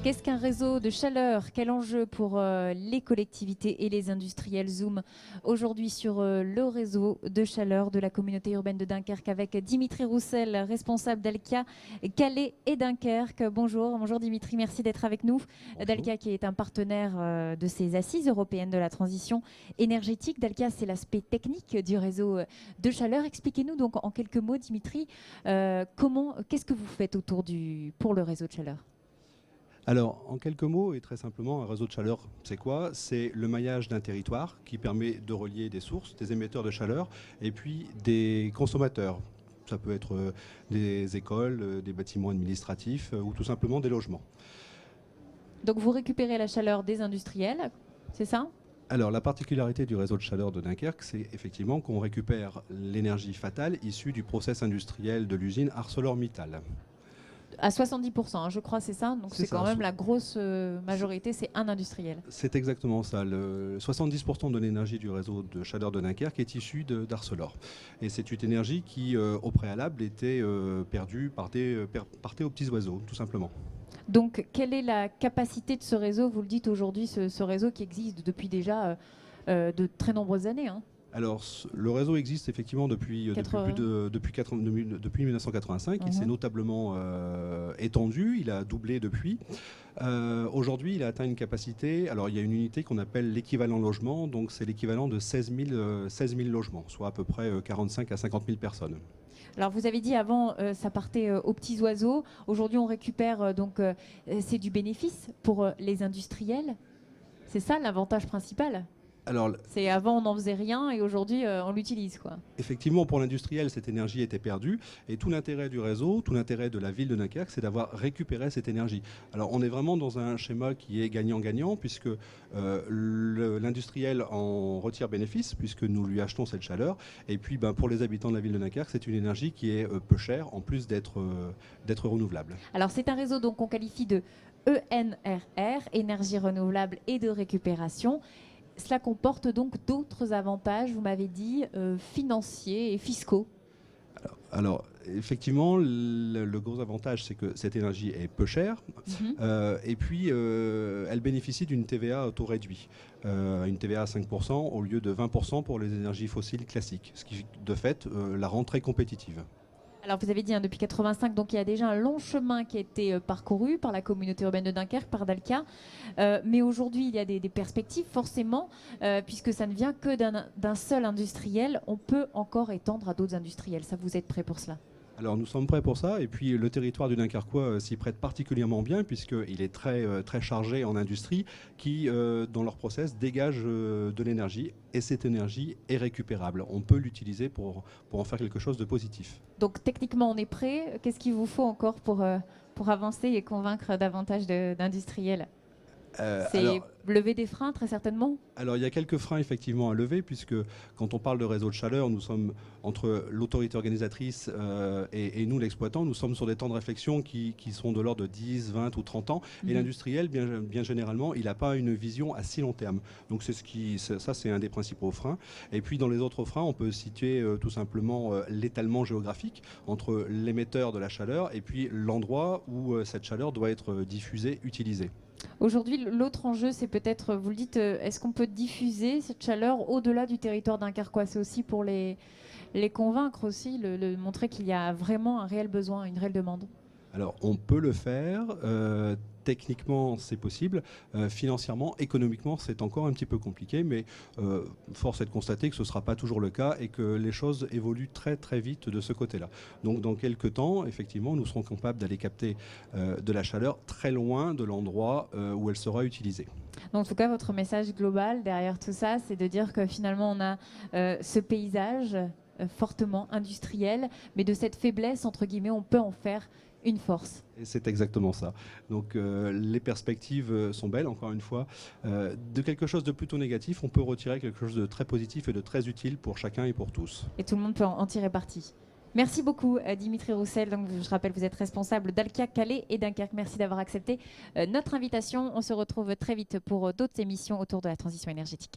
Qu'est-ce qu'un réseau de chaleur? Quel enjeu pour les collectivités et les industriels? Zoom aujourd'hui sur le réseau de chaleur de la communauté urbaine de Dunkerque avec Dimitri Roussel, responsable d'Alkia, Calais et Dunkerque. Bonjour, bonjour Dimitri, merci d'être avec nous. D'Alkia qui est un partenaire de ces assises européennes de la transition énergétique. D'Alkia, c'est l'aspect technique du réseau de chaleur. Expliquez-nous donc en quelques mots, Dimitri, qu'est-ce que vous faites pour le réseau de chaleur? Alors, en quelques mots et très simplement, un réseau de chaleur, c'est quoi? C'est le maillage d'un territoire qui permet de relier des sources, des émetteurs de chaleur et puis des consommateurs. Ça peut être des écoles, des bâtiments administratifs ou tout simplement des logements. Donc vous récupérez la chaleur des industriels, c'est ça? Alors, la particularité du réseau de chaleur de Dunkerque, c'est effectivement qu'on récupère l'énergie fatale issue du process industriel de l'usine ArcelorMittal. À 70%, hein, je crois, c'est ça. Donc c'est quand même la grosse majorité, c'est un industriel. C'est exactement ça. 70% de l'énergie du réseau de chaleur de Dunkerque est issue d'Arcelor. Et c'est une énergie qui, au préalable, était perdue par des petits oiseaux, tout simplement. Donc quelle est la capacité de ce réseau? Vous le dites aujourd'hui, ce réseau qui existe depuis déjà de très nombreuses années, hein. Alors, le réseau existe effectivement depuis 1985. Il s'est notablement étendu, il a doublé depuis. Aujourd'hui, il a atteint une capacité, alors il y a une unité qu'on appelle l'équivalent logement, donc c'est l'équivalent de 16 000 logements, soit à peu près 45 à 50 000 personnes. Alors vous avez dit avant, ça partait aux petits oiseaux. Aujourd'hui, on récupère, donc c'est du bénéfice pour les industriels. C'est ça l'avantage principal? C'est avant on n'en faisait rien et aujourd'hui on l'utilise, quoi. Effectivement, pour l'industriel, cette énergie était perdue et tout l'intérêt du réseau, tout l'intérêt de la ville de Dunkerque, c'est d'avoir récupéré cette énergie. Alors on est vraiment dans un schéma qui est gagnant-gagnant puisque l'industriel en retire bénéfice puisque nous lui achetons cette chaleur et puis pour les habitants de la ville de Dunkerque, c'est une énergie qui est peu chère en plus d'être renouvelable. Alors c'est un réseau donc qu'on qualifie de ENRR, énergie renouvelable et de récupération. Cela comporte donc d'autres avantages, vous m'avez dit, financiers et fiscaux. Alors effectivement, le gros avantage, c'est que cette énergie est peu chère et puis elle bénéficie d'une TVA à taux réduit, une TVA à 5% au lieu de 20% pour les énergies fossiles classiques, ce qui de fait la rend très compétitive. Alors vous avez dit depuis 85, donc il y a déjà un long chemin qui a été parcouru par la communauté urbaine de Dunkerque, par Dalkia. Mais aujourd'hui, il y a des perspectives forcément, puisque ça ne vient que d'un seul industriel. On peut encore étendre à d'autres industriels. Ça, vous êtes prêts pour cela? Alors nous sommes prêts pour ça et puis le territoire du Dunkerquois s'y prête particulièrement bien puisqu'il est très chargé en industrie qui, dans leur process, dégage de l'énergie et cette énergie est récupérable. On peut l'utiliser pour en faire quelque chose de positif. Donc techniquement on est prêt. Qu'est-ce qu'il vous faut encore pour avancer et convaincre davantage d'industriels? C'est lever des freins, très certainement? Alors, il y a quelques freins, effectivement, à lever, puisque quand on parle de réseau de chaleur, nous sommes entre l'autorité organisatrice et nous, l'exploitant, nous sommes sur des temps de réflexion qui sont de l'ordre de 10, 20 ou 30 ans. Et l'industriel, bien généralement, il n'a pas une vision à si long terme. Donc, ça, c'est un des principaux freins. Et puis, dans les autres freins, on peut situer tout simplement l'étalement géographique entre l'émetteur de la chaleur et puis l'endroit où cette chaleur doit être diffusée, utilisée. Aujourd'hui, l'autre enjeu, c'est peut-être, vous le dites, est-ce qu'on peut diffuser cette chaleur au-delà du territoire dunkerquois? C'est aussi pour les convaincre aussi, montrer qu'il y a vraiment un réel besoin, une réelle demande. Alors, on peut le faire. Techniquement, c'est possible. Financièrement, économiquement, c'est encore un petit peu compliqué, mais force est de constater que ce ne sera pas toujours le cas et que les choses évoluent très très vite de ce côté-là. Donc, dans quelques temps, effectivement, nous serons capables d'aller capter de la chaleur très loin de l'endroit où elle sera utilisée. Donc, en tout cas, votre message global derrière tout ça, c'est de dire que finalement, on a ce paysage fortement industriel, mais de cette faiblesse, entre guillemets, on peut en faire une force. Et c'est exactement ça. Donc les perspectives sont belles, encore une fois. De quelque chose de plutôt négatif, on peut retirer quelque chose de très positif et de très utile pour chacun et pour tous. Et tout le monde peut en tirer parti. Merci beaucoup Dimitri Roussel. Donc, je rappelle, vous êtes responsable d'Alkia, Calais et Dunkerque. Merci d'avoir accepté notre invitation. On se retrouve très vite pour d'autres émissions autour de la transition énergétique.